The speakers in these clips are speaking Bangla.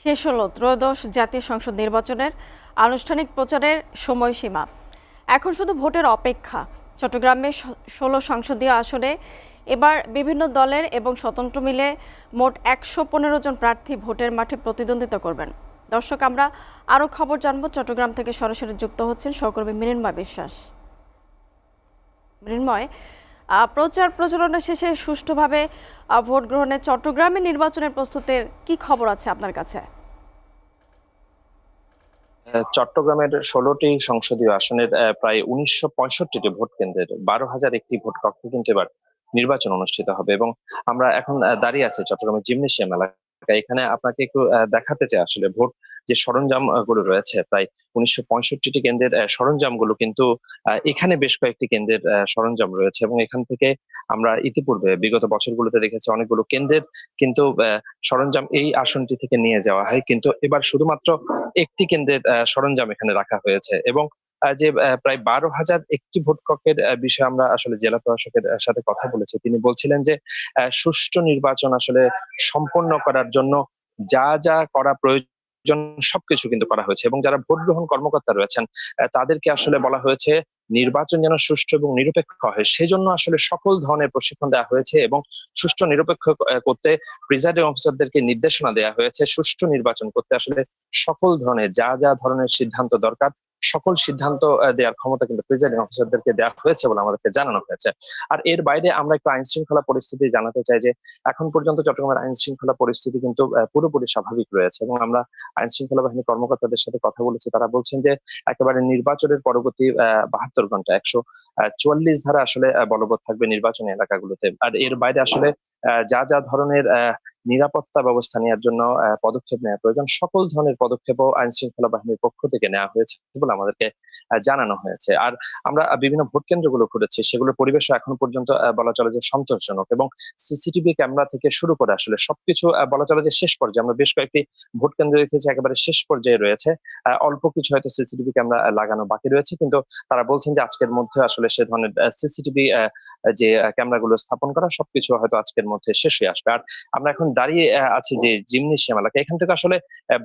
শেষ হলো ত্রয়োদশ জাতীয় সংসদ নির্বাচনের আনুষ্ঠানিক প্রচারের সময়সীমা। এখন শুধু ভোটের অপেক্ষা। চট্টগ্রামে ১৬ সংসদীয় আসনে এবার বিভিন্ন দলের এবং স্বতন্ত্র মিলে মোট ১১৫ জন প্রার্থী ভোটের মাঠে প্রতিদ্বন্দ্বিতা করবেন। দর্শক, আমরা আরও খবর জানব। চট্টগ্রাম থেকে সরাসরি যুক্ত হচ্ছেন সহকর্মী মৃন্ময় বিশ্বাস। মৃন্ময়, প্রচার প্রচারণা শেষে সুষ্ঠুভাবে ভোট গ্রহণে চট্টগ্রামে নির্বাচনের প্রস্তুতির কি খবর আছে আপনার কাছে? চট্টগ্রামের ১৬টি সংসদীয় আসনের প্রায় ১৯৬৫টি ভোট কেন্দ্রের ১২,০০০ একটি ভোট কক্ষে কিন্তু এবার নির্বাচন অনুষ্ঠিত হবে। এবং আমরা এখন দাঁড়িয়ে আছি চট্টগ্রামের জিমনেশিয়াম এলাকায়। এখানে আপনাকে একটু দেখাতে চাই আসলে ভোট যে সরঞ্জাম গুলো রয়েছে, প্রায় ১৯৬৫টি কেন্দ্রের সরঞ্জাম গুলো কিন্তু এখানে বেশ কয়েকটি কেন্দ্রের সরঞ্জাম রয়েছে। এবং এখান থেকে আমরা ইতিপূর্বে বিগত বছরগুলোতে দেখেছি অনেকগুলো কেন্দ্রের কিন্তু সরঞ্জাম এই আসনটি থেকে নিয়ে যাওয়া হয়, কিন্তু এবার শুধুমাত্র একটি কেন্দ্রের সরঞ্জাম এখানে রাখা হয়েছে। এবং যে প্রায় ১২,০০০ একটি ভোট কক্ষের বিষয়ে আমরা আসলে জেলা প্রশাসকের সাথে কথা বলেছি। তিনি বলছিলেন যে সুষ্ঠু নির্বাচন আসলে সম্পন্ন করার জন্য যা যা করা প্রয়োজন সবকিছু কিন্তু করা হয়েছে। এবং যারা ভোট গ্রহণ কর্মকর্তা রয়েছেন তাদেরকে আসলে বলা হয়েছে নির্বাচন যেন সুষ্ঠু এবং নিরপেক্ষ হয়, সেজন্য আসলে সকল ধরনের প্রশিক্ষণ দেওয়া হয়েছে। এবং সুষ্ঠু নিরপেক্ষ করতে প্রিজাইডিং অফিসারদেরকে নির্দেশনা দেওয়া হয়েছে সুষ্ঠু নির্বাচন করতে আসলে সকল ধরনের যা যা ধরনের সিদ্ধান্ত দরকার সকল সিদ্ধান্ত দেওয়ার ক্ষমতা কিন্তু প্রিজাইডিং অফিসারদেরকে দেওয়া হয়েছে বলে আমাদেরকে জানানো হয়েছে। আর এর বাইরে আমরা একটু আইন শৃঙ্খলা পরিস্থিতি জানাতে চাই যে এখন পর্যন্ত চট্টগ্রামের আইন শৃঙ্খলা পরিস্থিতি কিন্তু পুরোপুরি স্বাভাবিক রয়েছে। এবং আমরা আইন শৃঙ্খলা বাহিনী কর্মকর্তাদের সাথে কথা বলেছি, তারা বলছেন যে একেবারে নির্বাচনের পরবর্তী ৭২ ঘন্টা ১৪৪ ধারা আসলে বলবৎ থাকবে নির্বাচনী এলাকাগুলোতে। আর এর বাইরে আসলে যা যা ধরনের নিরাপত্তা ব্যবস্থা নেওয়ার জন্য পদক্ষেপ নেওয়া প্রয়োজন সকল ধরনের পদক্ষেপও আইন শৃঙ্খলা বাহিনীর পক্ষ থেকে নেওয়া হয়েছে বলে আমাদেরকে জানানো হয়েছে। আর আমরা বিভিন্ন ভোট কেন্দ্রগুলো ঘুরেছি, সেগুলোর পরিবেশও এখন পর্যন্ত বলা চলে যে সন্তোষজনক। এবং সিসিটিভি ক্যামেরা থেকে শুরু করে আসলে সবকিছু বলা চলে যে শেষ পর্যায়ে। আমরা বেশ কয়েকটি ভোট কেন্দ্র দেখেছি একেবারে শেষ পর্যায়ে রয়েছে, অল্প কিছু হয়তো সিসিটিভি ক্যামেরা লাগানো বাকি রয়েছে, কিন্তু তারা বলছেন যে আজকের মধ্যে আসলে সে ধরনের সিসিটিভি যে ক্যামেরাগুলো স্থাপন করা সবকিছু হয়তো আজকের মধ্যে শেষ হয়ে আসবে। আর আমরা এখন দাঁড়িয়ে আছি যে জিমনেশিয়াম এলাকা, এখান থেকে আসলে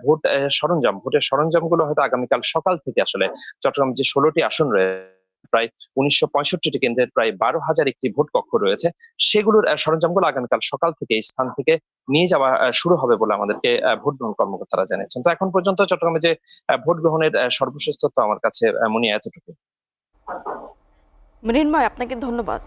ভোটের সরঞ্জাম গুলো হয়তো আগামীকাল সকাল থেকে আসলে চট্টগ্রাম যে ১৬টি আসন রয়েছে, প্রায় ১৯৬৫টি কেন্দ্রের প্রায় ১২,০০০ একটি ভোট কক্ষ রয়েছে, সেগুলোর সরঞ্জামগুলো আগামীকাল সকাল থেকে এই স্থান থেকে নিয়ে যাওয়া শুরু হবে বলে আমাদেরকে ভোট গ্রহণ কর্মকর্তারা জানিয়েছেন। তো এখন পর্যন্ত চট্টগ্রামে যে ভোট গ্রহণের সর্বশেষ তথ্য আমার কাছে মনে এতটুকু। মৃন্ময়, আপনাকে ধন্যবাদ।